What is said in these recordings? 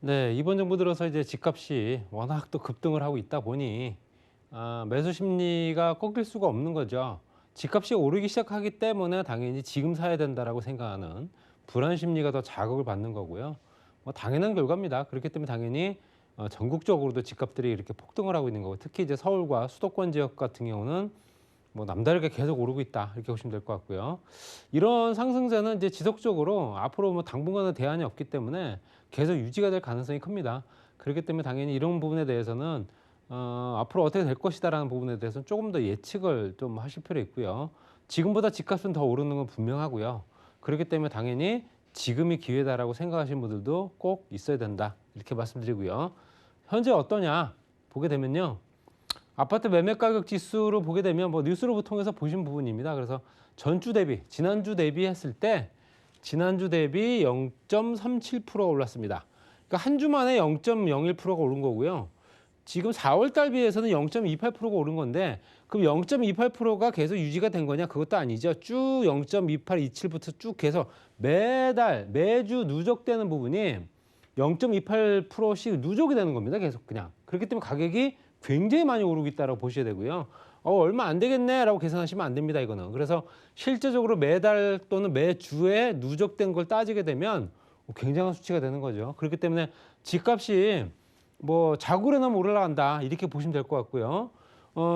네, 이번 정부 들어서 이제 집값이 워낙 또 급등을 하고 있다 보니 매수 심리가 꺾일 수가 없는 거죠. 집값이 오르기 시작하기 때문에 당연히 지금 사야 된다라고 생각하는 불안 심리가 더 자극을 받는 거고요. 뭐 당연한 결과입니다. 그렇기 때문에 당연히 전국적으로도 집값들이 이렇게 폭등을 하고 있는 거고, 특히 이제 서울과 수도권 지역 같은 경우는 뭐 남다르게 계속 오르고 있다, 이렇게 보시면 될 것 같고요. 이런 상승세는 이제 지속적으로 앞으로 뭐 당분간은 대안이 없기 때문에 계속 유지가 될 가능성이 큽니다. 그렇기 때문에 당연히 이런 부분에 대해서는 앞으로 어떻게 될 것이다라는 부분에 대해서는 조금 더 예측을 좀 하실 필요 있고요. 지금보다 집값은 더 오르는 건 분명하고요. 그렇기 때문에 당연히 지금이 기회다라고 생각하시는 분들도 꼭 있어야 된다, 이렇게 말씀드리고요. 현재 어떠냐 보게 되면요, 아파트 매매 가격 지수로 보게 되면 뭐 뉴스로 통해서 보신 부분입니다. 그래서 전주 대비, 지난주 대비했을 때 지난주 대비 0.37% 올랐습니다. 그러니까 한 주 만에 0.01%가 오른 거고요. 지금 4월 달 비해서는 0.28%가 오른 건데, 그럼 0.28%가 계속 유지가 된 거냐? 그것도 아니죠. 쭉 0.28, 27부터 쭉 계속 매달, 매주 누적되는 부분이 0.28%씩 누적이 되는 겁니다. 계속 그냥. 그렇기 때문에 가격이 굉장히 많이 오르고 있다고 보셔야 되고요. 얼마 안 되겠네라고 계산하시면 안 됩니다, 이거는. 그래서 실제적으로 매달 또는 매주에 누적된 걸 따지게 되면 굉장한 수치가 되는 거죠. 그렇기 때문에 집값이 뭐 자구로나면 올라간다, 이렇게 보시면 될 것 같고요.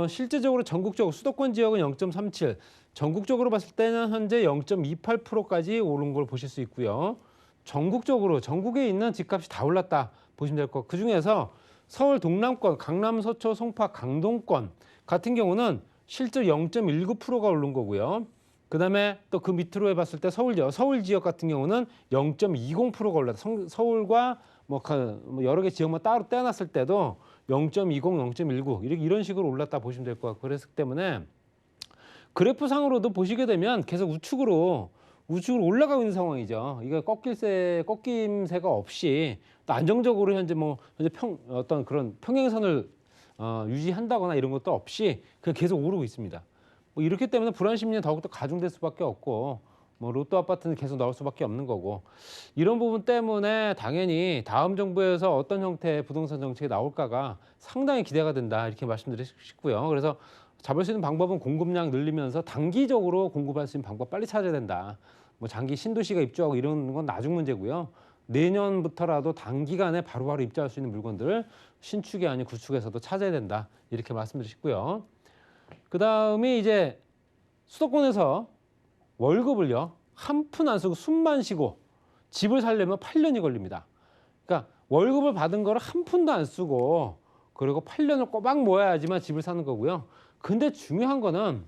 실제적으로 전국적으로 수도권 지역은 0.37, 전국적으로 봤을 때는 현재 0.28%까지 오른 걸 보실 수 있고요. 전국적으로 전국에 있는 집값이 다 올랐다 보시면 될 것 같고, 그중에서 서울 동남권, 강남, 서초, 송파, 강동권 같은 경우는 실제 0.19%가 오른 거고요. 그다음에 또 그 밑으로 해봤을 때 서울 지역 같은 경우는 0.20%가 올랐다. 서울과 뭐 여러 개 지역만 따로 떼어놨을 때도 0.20, 0.19 이런 식으로 올랐다 보시면 될 것 같고, 그랬기 때문에 그래프상으로도 보시게 되면 계속 우측으로 올라가고 있는 상황이죠. 이게 꺾임새가 없이 또 안정적으로 현재 어떤 그런 평행선을 유지한다거나 이런 것도 없이 그냥 계속 오르고 있습니다. 뭐 이렇기 때문에 불안 심리는 더욱더 가중될 수밖에 없고, 뭐 로또 아파트는 계속 나올 수밖에 없는 거고, 이런 부분 때문에 당연히 다음 정부에서 어떤 형태의 부동산 정책이 나올까가 상당히 기대가 된다, 이렇게 말씀드리고 싶고요. 그래서 잡을 수 있는 방법은 공급량 늘리면서 단기적으로 공급할 수 있는 방법 빨리 찾아야 된다. 뭐 장기 신도시가 입주하고 이런 건 나중 문제고요. 내년부터라도 단기간에 바로바로 입주할 수 있는 물건들을 신축이 아닌 구축에서도 찾아야 된다, 이렇게 말씀드리고요. 그 다음에 이제 수도권에서 월급을요 한 푼 안 쓰고 숨만 쉬고 집을 살려면 8년이 걸립니다. 그러니까 월급을 받은 거를 한 푼도 안 쓰고 그리고 8년을 꼬박 모아야지만 집을 사는 거고요. 근데 중요한 거는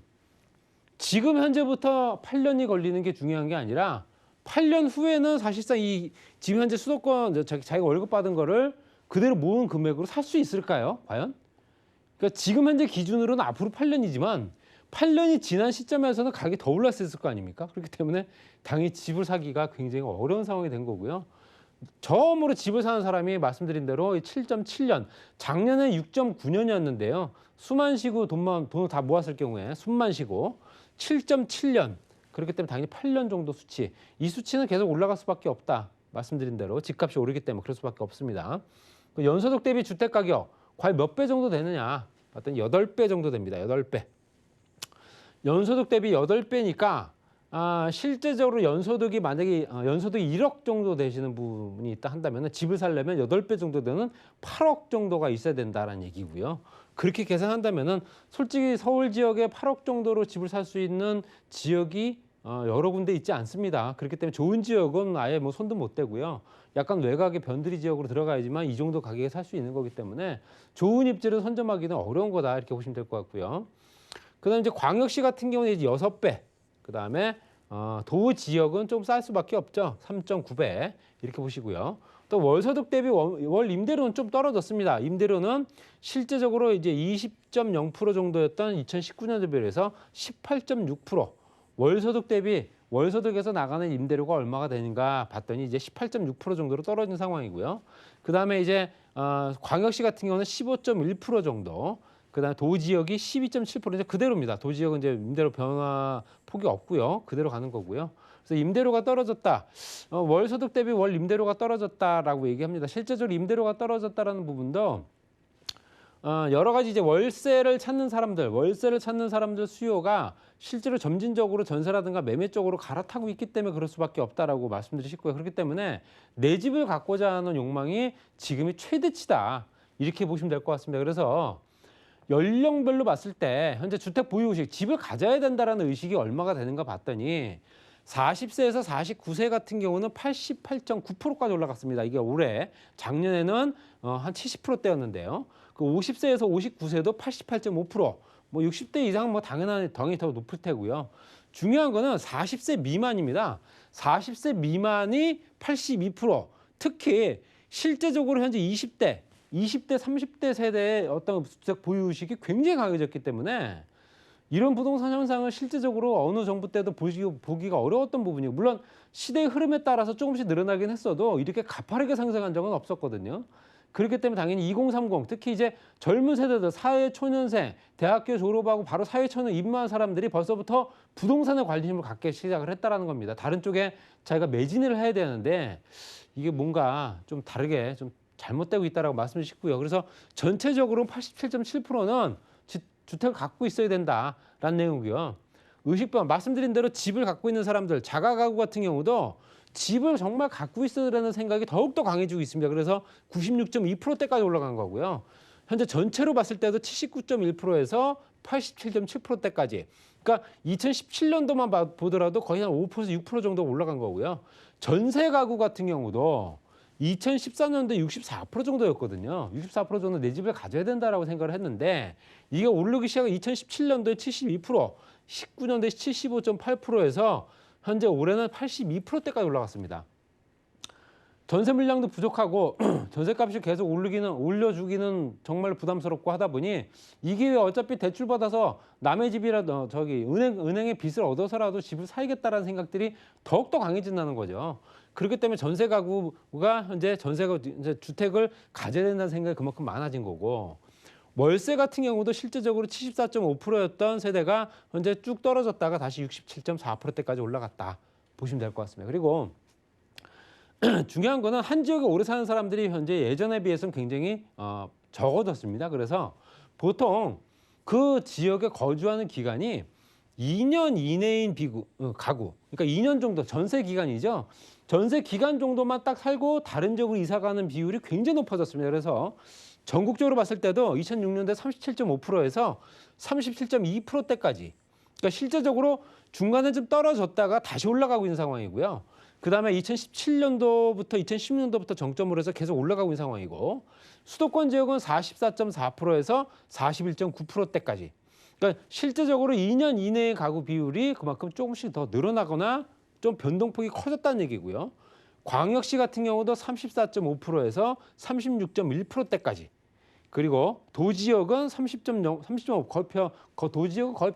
지금 현재부터 8년이 걸리는 게 중요한 게 아니라 8년 후에는 사실상 이 지금 현재 수도권 자기가 월급 받은 거를 그대로 모은 금액으로 살 수 있을까요? 과연? 그러니까 지금 현재 기준으로는 앞으로 8년이지만 8년이 지난 시점에서는 가격이 더 올랐을 거 아닙니까? 그렇기 때문에 당연히 집을 사기가 굉장히 어려운 상황이 된 거고요. 처음으로 집을 사는 사람이 말씀드린 대로 7.7년, 작년에 6.9년이었는데요. 수만 쉬고 돈을 다 모았을 경우에 숨만 쉬고 7.7년, 그렇기 때문에 당연히 8년 정도 수치, 이 수치는 계속 올라갈 수밖에 없다. 말씀드린 대로 집값이 오르기 때문에 그럴 수밖에 없습니다. 연소득 대비 주택가격 과연 몇 배 정도 되느냐 봤더니 8배 정도 됩니다. 8배. 연소득 대비 8배니까 실제적으로 연소득이 만약에 연소득이 1억 정도 되시는 분이 있다 한다면 집을 살려면 8배 정도 되는 8억 정도가 있어야 된다는 얘기고요. 그렇게 계산한다면 솔직히 서울 지역에 8억 정도로 집을 살 수 있는 지역이 여러 군데 있지 않습니다. 그렇기 때문에 좋은 지역은 아예 뭐 손도 못 대고요. 약간 외곽의 변두리 지역으로 들어가야지만 이 정도 가격에 살 수 있는 거기 때문에 좋은 입지를 선점하기는 어려운 거다, 이렇게 보시면 될 것 같고요. 그다음에 이제 광역시 같은 경우는 이제 6배. 그다음에 도 지역은 좀 쌀 수밖에 없죠. 3.9배 이렇게 보시고요. 또 월소득 대비 월 임대료는 좀 떨어졌습니다. 임대료는 실제적으로 이제 20.0% 정도였던 2019년 대비해서 18.6%. 월소득 대비 월소득에서 나가는 임대료가 얼마가 되는가 봤더니 이제 18.6% 정도로 떨어진 상황이고요. 그다음에 이제 광역시 같은 경우는 15.1% 정도. 그다음에 도지역이 12.7%, 이제 그대로입니다. 도지역은 이제 임대료 변화 폭이 없고요. 그대로 가는 거고요. 그래서 임대료가 떨어졌다. 월 소득 대비 월 임대료가 떨어졌다라고 얘기합니다. 실제적으로 임대료가 떨어졌다라는 부분도 여러 가지 이제 월세를 찾는 사람들 수요가 실제로 점진적으로 전세라든가 매매 쪽으로 갈아타고 있기 때문에 그럴 수밖에 없다라고 말씀드리고 싶고요. 그렇기 때문에 내 집을 갖고자 하는 욕망이 지금이 최대치다. 이렇게 보시면 될 것 같습니다. 그래서 연령별로 봤을 때 현재 주택 보유 의식, 집을 가져야 된다라는 의식이 얼마가 되는가 봤더니 40세에서 49세 같은 경우는 88.9%까지 올라갔습니다. 이게 올해, 작년에는 한 70%대였는데요. 그 50세에서 59세도 88.5%, 뭐 60대 이상 뭐 당연히 더 높을 테고요. 중요한 거는 40세 미만입니다. 40세 미만이 82%, 특히 실제적으로 현재 20대, 30대 세대의 어떤 주택 보유 의식이 굉장히 강해졌기 때문에 이런 부동산 현상을 실제적으로 어느 정부 때도 보기가 어려웠던 부분이고, 물론 시대의 흐름에 따라서 조금씩 늘어나긴 했어도 이렇게 가파르게 상승한 적은 없었거든요. 그렇기 때문에 당연히 2030, 특히 이제 젊은 세대들, 사회초년생, 대학교 졸업하고 바로 사회초년 입문한 사람들이 벌써부터 부동산에 관심을 갖기 시작을 했다라는 겁니다. 다른 쪽에 자기가 매진을 해야 되는데 이게 뭔가 좀 다르게 좀 잘못되고 있다라고 말씀을 드리고요. 그래서 전체적으로 87.7%는 주택을 갖고 있어야 된다라는 내용이고요. 의식변, 말씀드린 대로 집을 갖고 있는 사람들, 자가가구 같은 경우도 집을 정말 갖고 있어야 되는 생각이 더욱더 강해지고 있습니다. 그래서 96.2%대까지 올라간 거고요. 현재 전체로 봤을 때도 79.1%에서 87.7%대까지. 그러니까 2017년도만 보더라도 거의 한 5%에서 6% 정도 올라간 거고요. 전세 가구 같은 경우도 2014년도에 64% 정도였거든요. 64% 정도 내 집을 가져야 된다라고 생각을 했는데 이게 오르기 시작한 2017년도에 72%, 19년도에 75.8%에서 현재 올해는 82%대까지 올라갔습니다. 전세 물량도 부족하고 전세값이 계속 올려주기는 정말 부담스럽고 하다 보니 이게 어차피 대출 받아서 남의 집이라도 은행의 빚을 얻어서라도 집을 사야겠다라는 생각들이 더욱더 강해진다는 거죠. 그렇기 때문에 전세 가구가 현재 이제 주택을 가져야 된다는 생각이 그만큼 많아진 거고, 월세 같은 경우도 실제적으로 74.5%였던 세대가 현재 쭉 떨어졌다가 다시 67.4%대까지 올라갔다 보시면 될 것 같습니다. 그리고 중요한 거는 한 지역에 오래 사는 사람들이 현재 예전에 비해서는 굉장히 적어졌습니다. 그래서 보통 그 지역에 거주하는 기간이 2년 이내인 가구, 그러니까 2년 정도 전세 기간이죠. 전세 기간 정도만 딱 살고 다른 지역으로 이사 가는 비율이 굉장히 높아졌습니다. 그래서 전국적으로 봤을 때도 2006년도에 37.5%에서 37.2%대까지. 그러니까 실제적으로 중간에 좀 떨어졌다가 다시 올라가고 있는 상황이고요. 그다음에 2017년도부터 2016년도부터 정점으로 해서 계속 올라가고 있는 상황이고, 수도권 지역은 44.4%에서 41.9%대까지. 그러니까 실제적으로 2년 이내의 가구 비율이 그만큼 조금씩 더 늘어나거나 좀 변동폭이 커졌다는 얘기고요. 광역시 같은 경우도 34.5%에서 36.1%대까지. 그리고 도지역은 30.5, 도지역은 거의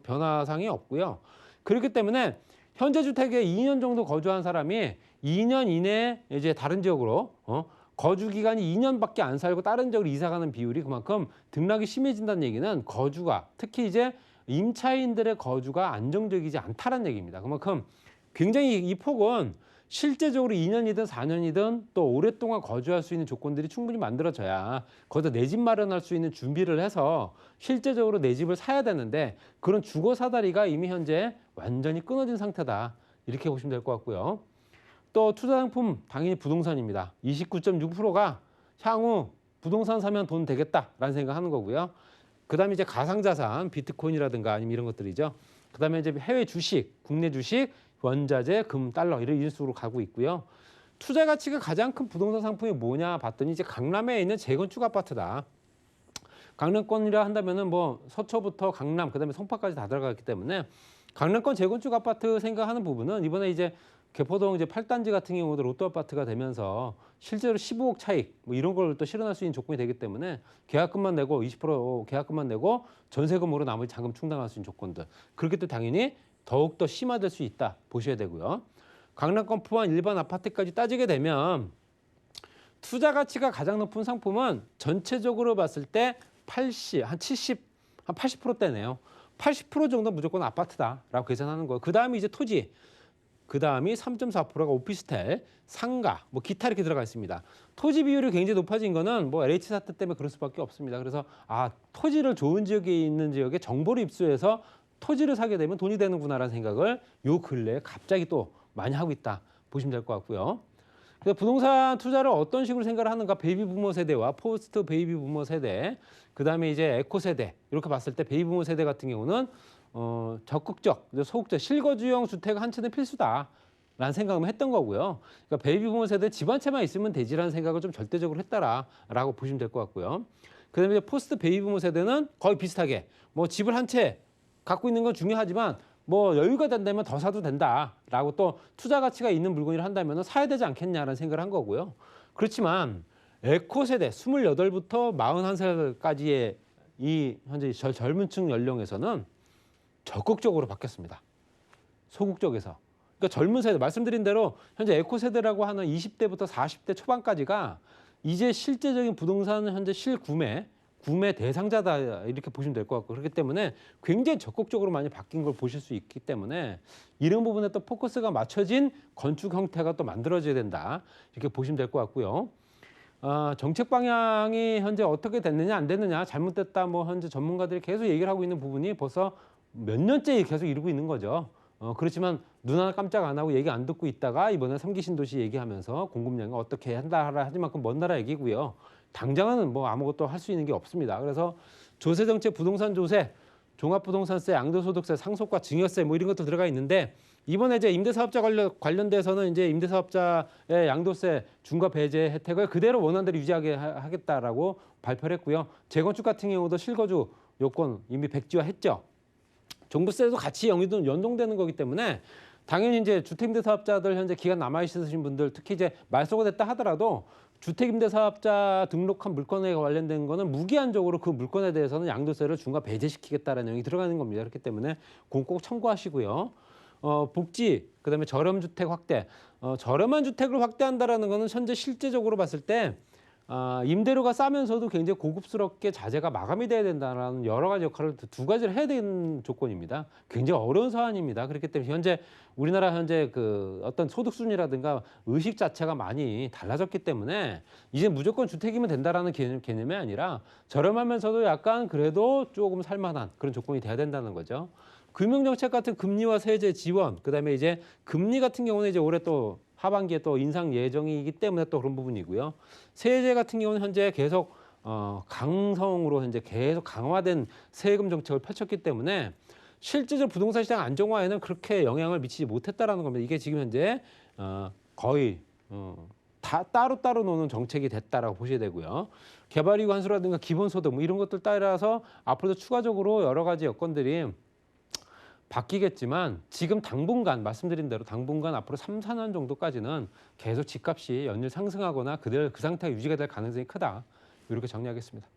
변화상이 없고요. 그렇기 때문에 현재 주택에 2년 정도 거주한 사람이 2년 이내에 이제 다른 지역으로 거주 기간이 2년밖에 안 살고 다른 지역으로 이사 가는 비율이 그만큼 등락이 심해진다는 얘기는 거주가, 특히 이제 임차인들의 거주가 안정적이지 않다는 얘기입니다. 그만큼 굉장히 이 폭은 실제적으로 2년이든 4년이든 또 오랫동안 거주할 수 있는 조건들이 충분히 만들어져야 거기서 내 집 마련할 수 있는 준비를 해서 실제적으로 내 집을 사야 되는데, 그런 주거 사다리가 이미 현재 완전히 끊어진 상태다. 이렇게 보시면 될 것 같고요. 또 투자 상품, 당연히 부동산입니다. 29.6%가 향후 부동산 사면 돈 되겠다라는 생각하는 거고요. 그다음에 이제 가상자산, 비트코인이라든가 아니면 이런 것들이죠. 그다음에 이제 해외 주식, 국내 주식, 원자재, 금, 달러 이런 식으로 가고 있고요. 투자 가치가 가장 큰 부동산 상품이 뭐냐 봤더니 이제 강남에 있는 재건축 아파트다. 강남권이라 한다면은 뭐 서초부터 강남, 그다음에 송파까지 다 들어가기 때문에 강남권 재건축 아파트 생각하는 부분은 이번에 이제 개포동 이제 8단지 같은 경우도 로또 아파트가 되면서 실제로 15억 차익 뭐 이런 걸 또 실현할 수 있는 조건이 되기 때문에 계약금만 내고 20% 계약금만 내고 전세금으로 나머지 잔금 충당할 수 있는 조건들, 그렇기 때문에 당연히 더욱더 심화될 수 있다 보셔야 되고요. 강남권 포함 일반 아파트까지 따지게 되면 투자 가치가 가장 높은 상품은 전체적으로 봤을 때 한 70, 한 80%대네요. 80% 정도 무조건 아파트다라고 계산하는 거예요. 그다음에 이제 토지, 그다음이 3.4%가 오피스텔, 상가, 뭐 기타 이렇게 들어가 있습니다. 토지 비율이 굉장히 높아진 거는 뭐 LH 사태 때문에 그럴 수밖에 없습니다. 그래서 토지를 좋은 지역에 있는 지역에 정보를 입수해서 토지를 사게 되면 돈이 되는구나라는 생각을 요 근래에 갑자기 또 많이 하고 있다 보시면 될 것 같고요. 그래서 부동산 투자를 어떤 식으로 생각을 하는가? 베이비 부모 세대와 포스트 베이비 부모 세대, 그다음에 이제 에코 세대 이렇게 봤을 때 베이비 부모 세대 같은 경우는 적극적, 소극적, 실거주형 주택 한 채는 필수다라는 생각을 했던 거고요. 그러니까 베이비 부모 세대 집 한 채만 있으면 되지라는 생각을 좀 절대적으로 했다라고 보시면 될 것 같고요. 그다음에 이제 포스트 베이비 부모 세대는 거의 비슷하게 뭐 집을 한 채 갖고 있는 건 중요하지만 뭐 여유가 된다면 더 사도 된다라고 또 투자 가치가 있는 물건을 한다면 사야 되지 않겠냐라는 생각을 한 거고요. 그렇지만 에코 세대 28부터 41살까지의 이 현재 젊은 층 연령에서는 적극적으로 바뀌었습니다. 소극적에서. 그러니까 젊은 세대, 말씀드린 대로 현재 에코 세대라고 하는 20대부터 40대 초반까지가 이제 실제적인 부동산 현재 구매 대상자다 이렇게 보시면 될 것 같고, 그렇기 때문에 굉장히 적극적으로 많이 바뀐 걸 보실 수 있기 때문에 이런 부분에 또 포커스가 맞춰진 건축 형태가 또 만들어져야 된다 이렇게 보시면 될 것 같고요. 정책 방향이 현재 어떻게 됐느냐 안 됐느냐 잘못됐다 뭐 현재 전문가들이 계속 얘기를 하고 있는 부분이 벌써 몇 년째 계속 이루고 있는 거죠. 그렇지만 눈 하나 깜짝 안 하고 얘기 안 듣고 있다가 이번에 3기 신도시 얘기하면서 공급량이 어떻게 한다 하지만큼 먼 나라 얘기고요. 당장은 뭐 아무것도 할 수 있는 게 없습니다. 그래서 조세 정책, 부동산 조세, 종합부동산세, 양도소득세, 상속과 증여세 뭐 이런 것도 들어가 있는데 이번에 이제 임대사업자 관련돼서는 이제 임대사업자의 양도세 중과 배제 혜택을 그대로 원안대로 유지하게 하겠다라고 발표를 했고요. 재건축 같은 경우도 실거주 요건 이미 백지화했죠. 종부세도 같이 연동되는 거기 때문에 당연히 이제 주택임대사업자들 현재 기간 남아 있으신 분들 특히 이제 말소가 됐다 하더라도 주택임대사업자 등록한 물건에 관련된 거는 무기한적으로 그 물건에 대해서는 양도세를 중과 배제시키겠다라는 내용이 들어가는 겁니다. 그렇기 때문에 그건 꼭 참고하시고요. 복지, 그다음에 저렴 주택 확대. 저렴한 주택을 확대한다라는 거는 현재 실제적으로 봤을 때 임대료가 싸면서도 굉장히 고급스럽게 자재가 마감이 돼야 된다는 여러 가지 역할을 두 가지를 해야 되는 조건입니다. 굉장히 어려운 사안입니다. 그렇기 때문에 현재 우리나라 현재 그 어떤 소득 수준이라든가 의식 자체가 많이 달라졌기 때문에 이제 무조건 주택이면 된다라는 개념이 아니라 저렴하면서도 약간 그래도 조금 살만한 그런 조건이 돼야 된다는 거죠. 금융정책 같은 금리와 세제 지원, 그다음에 이제 금리 같은 경우는 이제 올해 또 하반기에 또 인상 예정이기 때문에 또 그런 부분이고요. 세제 같은 경우는 현재 계속 강성으로 현재 계속 강화된 세금 정책을 펼쳤기 때문에 실제적 부동산 시장 안정화에는 그렇게 영향을 미치지 못했다라는 겁니다. 이게 지금 현재 거의 다 따로따로 노는 정책이 됐다라고 보셔야 되고요. 개발이익 환수라든가 기본소득 뭐 이런 것들 따라서 앞으로도 추가적으로 여러 가지 여건들이 바뀌겠지만 지금 당분간 말씀드린 대로 당분간 앞으로 3, 4년 정도까지는 계속 집값이 연일 상승하거나 그 상태가 유지가 될 가능성이 크다. 이렇게 정리하겠습니다.